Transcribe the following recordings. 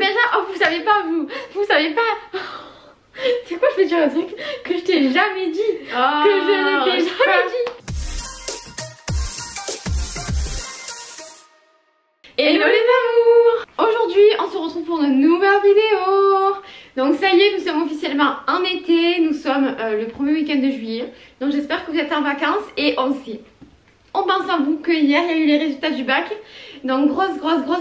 déjà, oh vous savez pas vous savez pas. C'est quoi, je vais dire un truc que je t'ai jamais dit, que je ne t'ai jamais dit. Hello les amours. Aujourd'hui on se retrouve pour une nouvelle vidéo. Donc ça y est, nous sommes officiellement en été, nous sommes le premier week-end de juillet. Donc j'espère que vous êtes en vacances et on sait. On pense à vous que hier il y a eu les résultats du bac. Donc grosse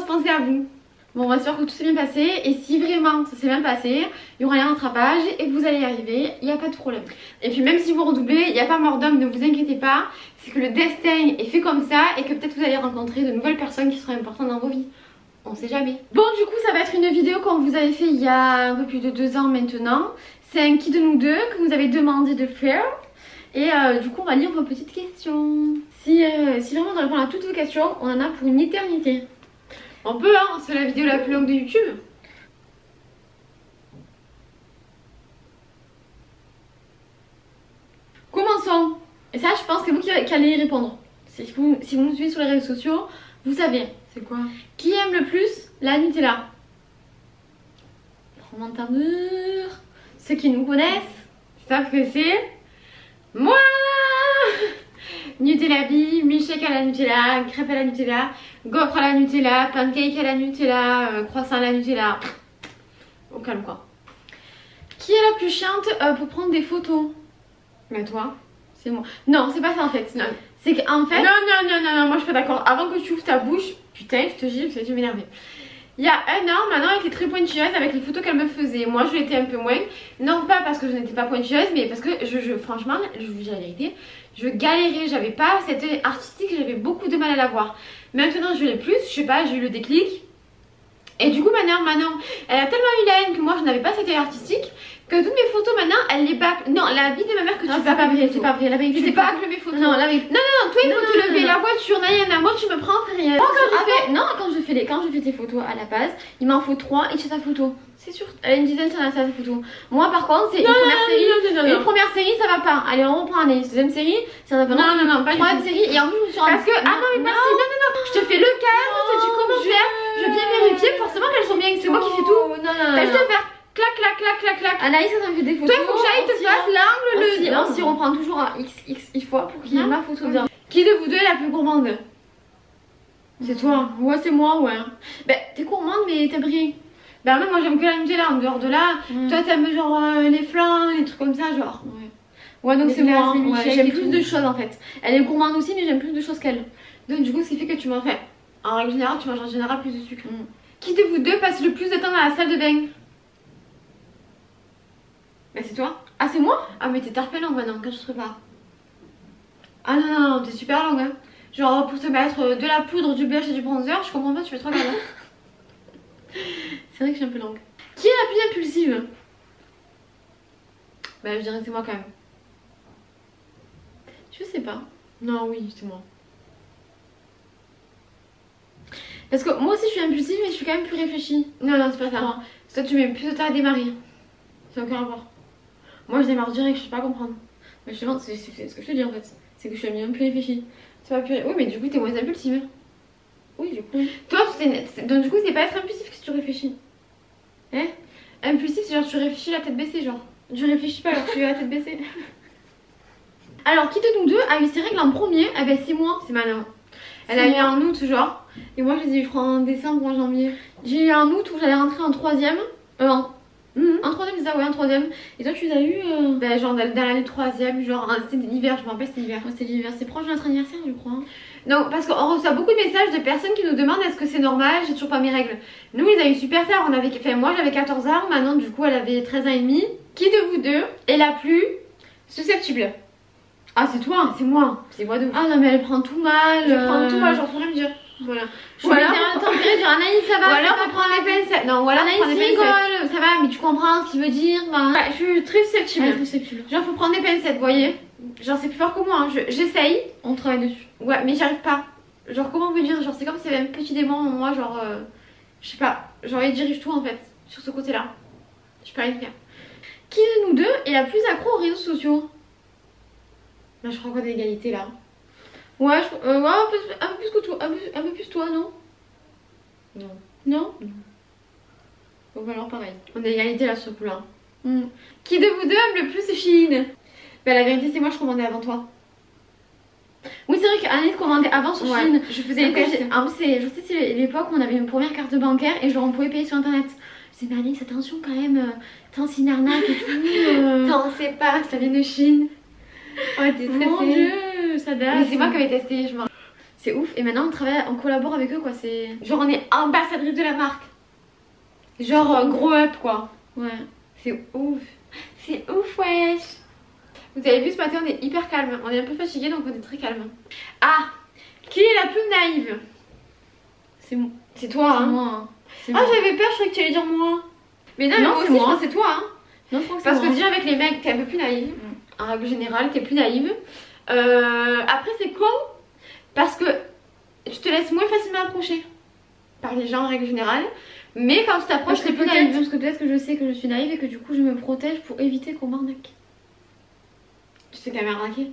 pensée à vous. Bon, on va espérer que tout s'est bien passé. Et si vraiment ça s'est bien passé, il y aura un rattrapage et que vous allez y arriver, il n'y a pas de problème. Et puis même si vous redoublez, il n'y a pas mort d'homme, ne vous inquiétez pas. C'est que le destin est fait comme ça et que peut-être vous allez rencontrer de nouvelles personnes qui seront importantes dans vos vies. On sait jamais. Bon, du coup ça va être une vidéo qu'on vous avait fait il y a un peu plus de 2 ans maintenant. C'est un qui de nous deux que vous avez demandé de faire. Et du coup on va lire vos petites questions. Si vraiment on doit répondre à toutes vos questions, on en a pour une éternité. On peut hein, c'est la vidéo la plus longue de YouTube. Commençons. Et ça je pense que c'est vous qui allez y répondre. Si vous nous suivez sur les réseaux sociaux, vous savez. C'est quoi? Qui aime le plus la Nutella? Prends-moi ta mur. Ceux qui nous connaissent savent que c'est moi. Nutella vie, milkshake à la Nutella, crêpe à la Nutella, gaufre à la Nutella, pancake à la Nutella, croissant à la Nutella. Au calme quoi. Qui est la plus chiante pour prendre des photos? Mais toi, c'est moi. Non, c'est pas ça en fait. C'est qu'en fait... Non, moi je suis pas d'accord. Avant que tu ouvres ta bouche, putain, je te gifle, tu m'énerver. Il y a un an, maintenant elle était très pointilleuse avec les photos qu'elle me faisait. Moi je l'étais un peu moins. Non pas parce que je n'étais pas pointilleuse, mais parce que franchement, je vous dis la vérité, je galérais, j'avais pas cet œil artistique, j'avais beaucoup de mal à l'avoir. Maintenant je l'ai plus, je sais pas, j'ai eu le déclic. Et du coup maintenant, elle a tellement eu la haine que moi je n'avais pas cet œil artistique que toutes mes photos maintenant elle les bâcle. Non, la vie de ma mère que tu bâcles. C'est pas vrai, la vérité. Tu bâcles mes photos. Non, toi il faut te lever, la voiture, moi tu me prends rien. Quand je fais tes photos à la base, il m'en faut 3 et tu as ta photo. C'est sûr, elle a une dizaine sur la photo. Moi par contre c'est une première série. Une première série ça va pas. Allez on reprend les deuxième série, ça va pas. Non, pas une série et en plus je me suis parce que je te fais le cadre, je te dis comment je viens vérifier forcément qu'elles sont bien, c'est moi qui fais tout. Je te faire clac. Anaïs ça me fait des photos. Toi il faut que j'aille te fasse l'angle, on s'y reprend toujours à x fois pour qu'il y ait ma photo bien. Qui de vous deux est la plus gourmande? C'est toi. Ouais c'est moi ouais. Ben t'es gourmande mais t'aimes rien. Ben moi j'aime que la Nutella en dehors de là. Toi t'aimes genre les flancs, les trucs comme ça genre. Ouais donc c'est moi. J'aime plus de choses en fait. Elle est gourmande aussi mais j'aime plus de choses qu'elle. Donc du coup ce qui fait que tu m'en fais. En règle générale tu manges en général plus de sucre. Qui de vous deux passe le plus de temps dans la salle de bain? Ben c'est toi. Ah c'est moi? Ah mais t'es tarpé longue maintenant quand je te prépare. Ah non t'es super longue hein. Genre pour te mettre de la poudre, du blush et du bronzer, je comprends pas, tu fais 3 grammes. C'est vrai que je suis un peu longue. Qui est la plus impulsive? Bah je dirais c'est moi quand même. Je sais pas. Non oui c'est moi. Parce que moi aussi je suis impulsive mais je suis quand même plus réfléchie. Non c'est pas ça. Toi tu mets plus de temps à démarrer. C'est aucun rapport. Moi je démarre direct, je sais pas comprendre. Mais justement c'est ce que je te dis en fait. C'est que je suis bien plus réfléchie. C'est pas plus... Oui mais du coup t'es moins impulsive. Oui du coup. Toi donc du coup c'est pas être impulsif que tu réfléchis. Hein? Impulsif c'est genre tu réfléchis la tête baissée genre. Tu réfléchis pas alors tu as la tête baissée. Alors qui de nous deux a eu ses règles en premier? Eh ben c'est moi, c'est Manon. Elle a eu en août genre. Et moi je les ai eu je crois en décembre ou en janvier. J'ai eu en août où j'allais rentrer en 3ème. En 3ème c'est ça ouais en 3ème. Et toi tu les as eu ben genre dans l'année 3ème genre c'était l'hiver, je me rappelle c'était l'hiver. C'était l'hiver, c'est proche de notre anniversaire je crois. Non parce qu'on reçoit beaucoup de messages de personnes qui nous demandent est-ce que c'est normal, j'ai toujours pas mes règles. Nous ils a eu super tard, moi j'avais 14 ans, Manon du coup elle avait 13 ans et demi. Qui de vous deux est la plus susceptible? Ah c'est toi, c'est moi. C'est moi de vous. Ah non mais elle prend tout mal. Je prends tout mal, j'en ferai me dire. Voilà. Ou alors Anaïs ça va. Ou alors on prend les pincettes. Non ou alors Anaïs rigole, ça va mais tu comprends ce qu'il veut dire. Je suis très susceptible. Genre faut prendre des pincettes, vous voyez. Genre c'est plus fort que moi, hein. J'essaye. On travaille dessus. Ouais mais j'y arrive pas. Genre comment vous dire, genre c'est comme s'il y avait un petit démon en moi, genre je sais pas. Genre il dirige tout en fait, sur ce côté là. Je peux rien faire. Qui de nous deux est la plus accro aux réseaux sociaux? Bah, je crois qu'on a égalité là. Ouais, un peu plus que toi, un peu plus toi, non? Non. Donc alors pareil. On est égalité là sur ce coup-là. Qui de vous deux aime le plus Shein? Bah la vérité c'est moi, je commandais avant toi. Oui, c'est vrai qu'Annette commandait avant sur Shein. Je faisais les tests. En plus, je sais c'est l'époque où on avait une première carte bancaire et genre on pouvait payer sur internet. Je disais, mais Annette, attention quand même, c'est une arnaque et tout. T'en sais pas, Ça vient de Chine. Ouais, t'es stressée. Mon dieu, ça date. Mais c'est moi qui avais testé, je me rappelle. C'est ouf, et maintenant on collabore avec eux quoi, c'est... Genre on est ambassadrice de la marque. Genre grow up quoi. Ouais. C'est ouf. C'est ouf wesh. Vous avez vu ce matin on est hyper calme. On est un peu fatigué donc on est très calme. Ah, qui est la plus naïve? C'est toi hein. Moi. Ah j'avais peur, je croyais que tu allais dire moi. Mais non, mais moi aussi, je pense que c'est toi hein. Non, je crois que Parce que déjà avec les mecs t'es un peu plus naïve. En règle générale t'es plus naïve. Après c'est con. Parce que tu te laisses moins facilement approcher par les gens en règle générale. Mais quand tu t'approches, t'es plus naïve. Parce que peut-être que je sais que je suis naïve et que du coup je me protège pour éviter qu'on m'arnaque. Tu sais qu'elle m'a arnaqué.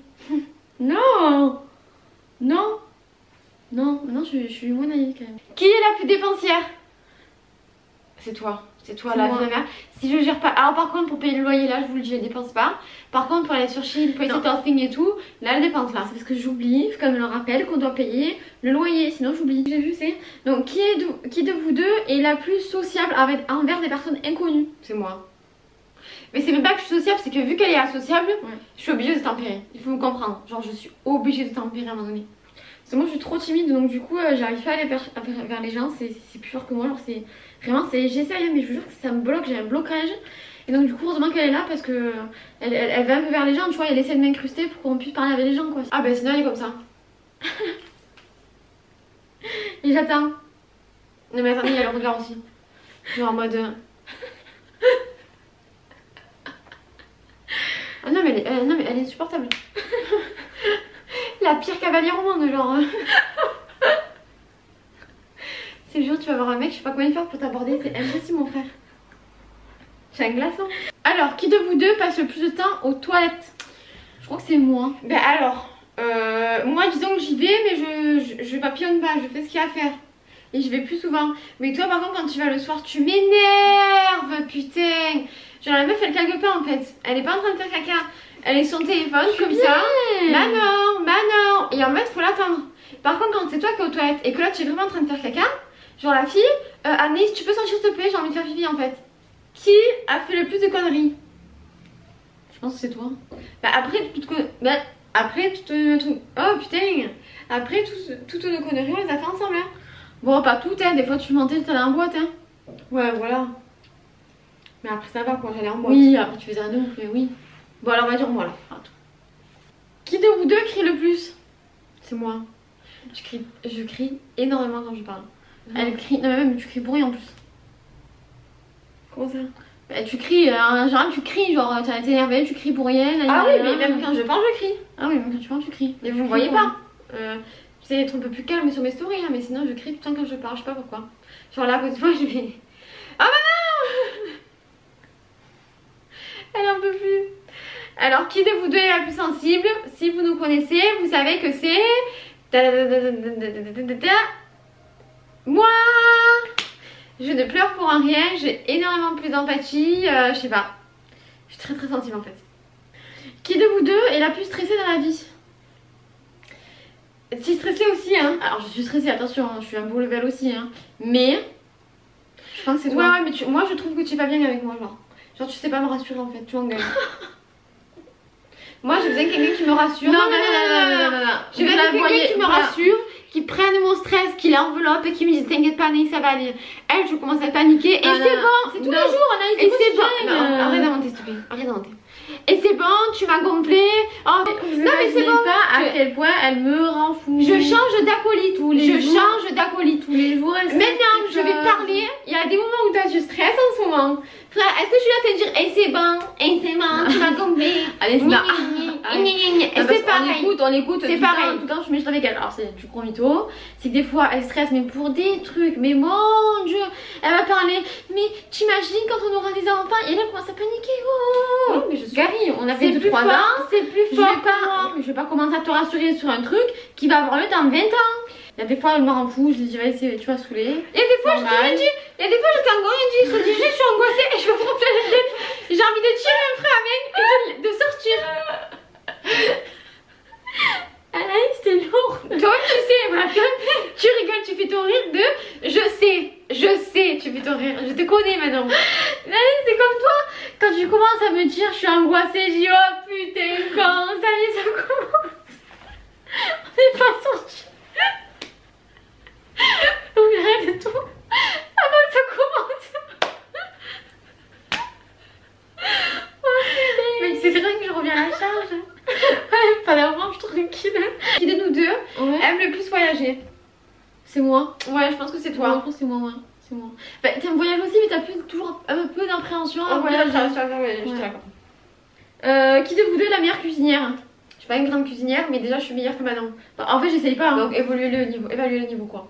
Non. Non. Non, maintenant je suis moins naïve quand même. Qui est la plus dépensière? C'est toi. C'est toi la vraie mère. Si je gère pas. Alors par contre pour payer le loyer là, je vous le dis, je dépense pas. Par contre pour aller sur Shein, pour essayer de et tout, là elle dépense là. C'est parce que j'oublie, comme je le rappelle, qu'on doit payer le loyer, sinon j'oublie. J'ai vu c'est. Donc qui de vous deux est la plus sociable envers des personnes inconnues? C'est moi. Mais c'est même pas que je suis sociable, c'est que vu qu'elle est associable, je suis obligée de tempérer. Il faut me comprendre. Genre je suis obligée de tempérer à un moment donné. Parce que moi je suis trop timide donc du coup j'arrive pas à aller vers les gens, c'est plus fort que moi. Genre c'est vraiment, j'essaye mais je vous jure que ça me bloque, j'ai un blocage. Et donc du coup heureusement qu'elle est là parce que elle va un peu vers les gens, tu vois, elle essaie de m'incruster pour qu'on puisse parler avec les gens quoi. Ah bah sinon elle est comme ça. Et j'attends. Non mais attendez, il y a le regard aussi. Genre en mode... Ah non mais elle est insupportable. La pire cavalière au monde genre. C'est le jour où tu vas voir un mec, je sais pas comment il faire pour t'aborder, c'est impossible mon frère. J'ai un glaçon. Alors, qui de vous deux passe le plus de temps aux toilettes? Je crois que c'est moi. Ben alors, moi disons que j'y vais mais je papillonne pas, je fais ce qu'il y a à faire. Et je vais plus souvent. Mais toi par contre quand tu vas le soir, tu m'énerves, putain. Genre la meuf elle cague pas en fait. Elle est pas en train de faire caca. Elle est sur son téléphone comme ça. Bah non. Et en fait faut l'attendre. Par contre quand c'est toi qui es aux toilettes et que là tu es vraiment en train de faire caca, genre la fille, Anaïs tu peux sortir s'il te plaît, j'ai envie de faire pipi en fait. Qui a fait le plus de conneries? Je pense que c'est toi. Bah après toutes nos conneries on les a fait ensemble hein. Bon pas toutes hein, des fois tu mentais, tu allais en boîte hein. Ouais voilà. Mais après ça va quoi, j'allais en boîte. Oui, après tu faisais un ouf, mais oui. Bon alors on va dire moi là. Qui de vous deux crie le plus? C'est moi. Je crie énormément quand je parle. Elle crie, non mais même tu cries pour rien en plus. Comment ça? Bah, tu cries, en général tu cries, genre t'es énervé, tu cries pour rien. Ah oui mais même quand je parle je crie. Ah oui, même quand tu parles tu cries. Mais vous me voyez pas. J'essaie d'être un peu plus calme sur mes stories hein, mais sinon je crie tout le temps quand je parle, je sais pas pourquoi. Genre là à côté de moi je vais... Oh maman. Elle en peut plus. Alors qui de vous deux est la plus sensible? Si vous nous connaissez, vous savez que c'est... Moi. Je ne pleure pour un rien, j'ai énormément plus d'empathie, je sais pas. Je suis très très sensible en fait. Qui de vous deux est la plus stressée dans la vie? Tu es stressée aussi hein? Alors je suis stressée, attention, hein, je suis un beau level aussi hein. Mais je pense que c'est toi. Ouais mais moi je trouve que tu es pas bien avec moi genre. Genre tu sais pas me rassurer en fait, tu m'engueules. Moi j'ai besoin de quelqu'un qui me rassure. Non. J'ai besoin de quelqu'un qui me rassure, qui prenne mon stress, qui l'enveloppe et qui me dise t'inquiète pas Anaïs ça va aller. Elle je commence à paniquer et c'est bon, c'est tous les jours Anaïs. Et c'est bon. Arrête d'inventer s'il te plaît, arrête d'inventer. Et c'est bon, tu m'as gonflé. Oh, non mais c'est bon. Pas à quel point elle me rend fou. Je change d'acolyte tous les jours. Je change d'acolyte tous les jours. Maintenant je vais parler. Il y a des moments où tu as du stress en ce moment. Frère, est-ce que je suis là à te dire et c'est bon, tu m'as gonflé. Allez, c'est là. Et c'est pareil. On l'écoute. C'est pareil. Tout le temps je me avec elle. Alors c'est du gros mytho. C'est que des fois elle stresse mais pour des trucs. Mais mon dieu, elle va parler. Mais t'imagines quand on aura des enfants et là elle commence à paniquer. Oh. Oui, mais je suis Gary, on a fait 2-3 ans. C'est plus fort. Je vais pas commencer à te rassurer sur un truc qui va avoir le temps 20 ans. Il y a des fois, elle me rend fou, je dis, vas-y, tu vas saouler. Et des fois, je dis rien dit. Et des fois, je t'envoie rien dit. Je dis, je suis angoissée et je me prends plein la tête. J'ai envie de tirer un frein à main et de sortir. Anaïs, c'est lourd. Toi, tu sais, voilà, tu rigoles, tu fais ton rire de je sais, tu fais ton rire. Je te connais maintenant. Anaïs, c'est comme toi. Quand tu commences à me dire, je suis angoissée, je dis, oh putain, quand ça y est, ça commence. On n'est pas sorti. Donc, rien de tout. Avant que ça commence. Oh, Mais c'est vrai que je reviens à la charge. ouais, pas la manche tranquille. Qui de nous deux Ouais. aime le plus voyager? C'est moi. Ouais, je pense que c'est Ouais, toi. je pense que c'est moi, ouais. C'est moi. Bah, t'aimes voyager aussi, mais t'as toujours un peu d'appréhension à Oh, ouais, voyager. je suis d'accord. Qui de vous deux est la meilleure cuisinière? Je suis pas une grande cuisinière, mais déjà je suis meilleure que Manon. Bah, en fait, j'essaye pas. Hein. Donc évaluer le niveau quoi.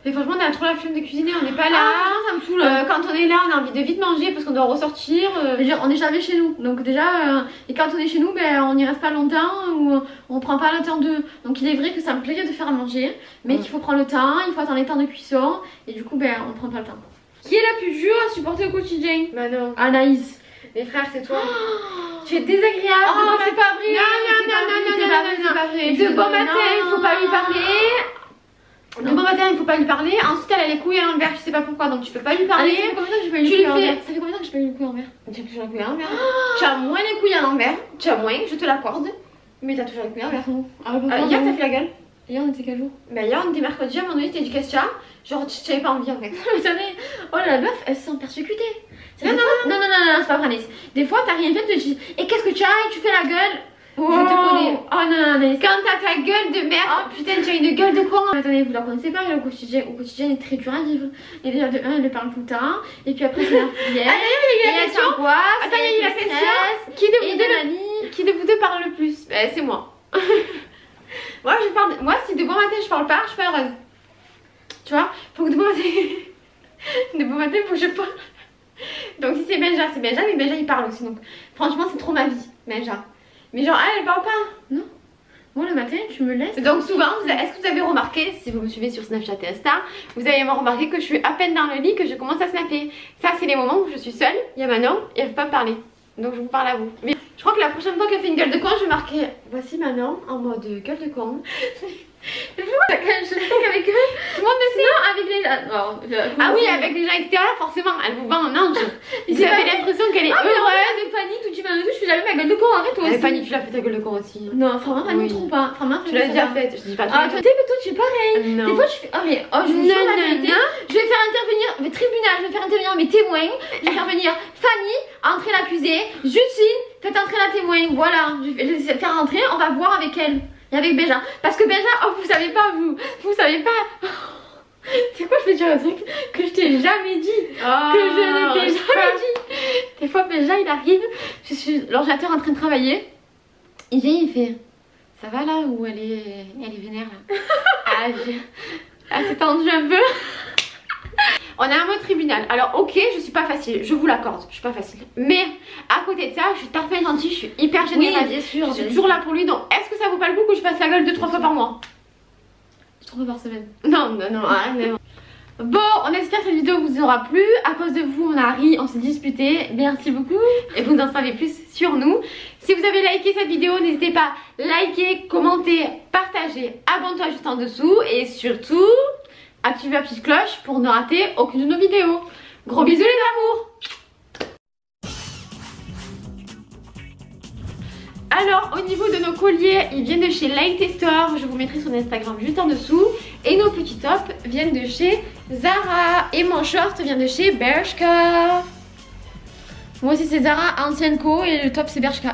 Mais franchement, on a trop la flemme de cuisiner, on n'est pas là. franchement, ça me saoule. Quand on est là, on a envie de vite manger parce qu'on doit ressortir. Je veux dire, on n'est jamais chez nous. Donc, déjà, et quand on est chez nous, ben, on n'y reste pas longtemps ou on prend pas le temps de. Donc, il est vrai que ça me plairait de faire à manger, mais qu'il faut prendre le temps, il faut attendre les temps de cuisson, et du coup, ben, on prend pas le temps. Qui est la plus dure à supporter au quotidien? Manon. Anaïs. Les frères, c'est toi. Tu es désagréable. Oh, c'est pas vrai. C'est pas vrai. De bon matin, il faut pas lui parler. De bon matin, il faut pas lui parler. Ensuite, elle a les couilles à l'envers, je sais pas pourquoi, donc tu peux pas lui parler. Ça fait combien de temps que j'ai pas eu Tu les lui couilles à fais- l'envers? Ça fait combien de temps que j'ai pas eu les couilles à l'envers? Tu as toujours les couilles à l'envers. Tu as moins les couilles à l'envers. Tu as moins, je te l'accorde. Mais t'as toujours les couilles à l'envers. Hier, t'as fait la gueule. Hier, on était quel jour? Bah, hier, on était mercredi, à un moment donné, t'as dit qu'est-ce qu'il y a? Genre, tu avais pas envie en fait. Vous savez, oh la meuf, elle se sent persécutée. Non, Non, c'est pas vrai, Anaïs. Des fois, t'as rien fait, tu te dis, et qu'est-ce que tu as? Et tu fais la gueule. Wow. Je te connais. Oh non, Anaïs. Quand t'as ta gueule de merde, oh putain, tu as une gueule de con. Attendez, vous la connaissez pas, au quotidien, elle est très dur à vivre. Et déjà, de un, elle le parle tout le temps. Et puis après, c'est la fouillette. Ah, d'ailleurs, il y a eu la question. Attends, il y a eu la question. Qui de vous deux parle le plus? Bah, c'est moi. Moi, si de bon matin je parle pas, je suis pas heureuse. Tu vois, faut que de bon matin, faut que je parle. Donc si c'est Benja, c'est Benja, mais Benja il parle aussi. Donc franchement, c'est trop ma vie, Benja. Mais genre, elle parle pas. Non. Moi, le matin, tu me laisses. Donc souvent, est-ce que vous avez remarqué, si vous me suivez sur Snapchat et Insta, vous avez remarqué que je suis à peine dans le lit que je commence à snapper. Ça, c'est les moments où je suis seule, il y a Manon et elle veut pas me parler. Donc je vous parle à vous. Mais je crois que la prochaine fois qu'elle fait une gueule de con, je vais marquer voici Manon en mode gueule de con. Je sais qu'avec eux, Tout le monde le sait. non, avec les gens. Ah oui, avec les gens extérieurs, forcément, elle vous vend en ange. Vous avez l'impression qu'elle est heureuse. Avec Fanny, tout tu vas je fais jamais ma gueule de con, arrête toi Elle aussi. Fanny, tu l'as fait ta gueule de con aussi. Non, vraiment, Fanny, Oui. trop pas. Vraiment, Tu l'as déjà faite, je dis pas Ah, toi, tu es pareil. Non. Des fois, je fais. Oh, mais je vous jure la vérité. Je vais faire intervenir le tribunal, je vais faire intervenir mes témoins. Je vais faire venir Fanny, entrer l'accusée, Justine, faites entrer la témoin. Voilà, je vais les faire entrer, on va voir avec elle. Et avec Benja. Parce que Benja, oh, vous savez pas, vous savez pas. C'est quoi, je vais dire un truc que je t'ai jamais dit. Oh, Que je ne t'ai jamais dit. Des fois, Benja, il arrive, je suis l'ordinateur en train de travailler. Il vient, il fait. Ça va là ou elle est vénère là? Ah, c'est tendu un peu. On a un mot tribunal. Alors ok, je suis pas facile, je vous l'accorde, je suis pas facile. Mais à côté de ça, je suis parfait gentille, je suis hyper généreuse. bien sûr. Je suis toujours là pour lui, donc est-ce que ça vaut pas le coup que je fasse la gueule 2-3 fois par mois? 3 fois par semaine. Non, arrête, mais bon. Bon, on espère que cette vidéo vous aura plu. À cause de vous, on a ri, on s'est disputé. Merci beaucoup. Et vous en savez plus sur nous. Si vous avez liké cette vidéo, n'hésitez pas à liker, commenter, partager, abonne-toi juste en dessous. Et surtout, activez la petite cloche pour ne rater aucune de nos vidéos. Gros bisous les amours. Alors au niveau de nos colliers, ils viennent de chez Light Store, je vous mettrai son Instagram juste en dessous. Et nos petits tops viennent de chez Zara. Et mon short vient de chez Bershka. Moi aussi c'est Zara, ancienne co et le top c'est Bershka.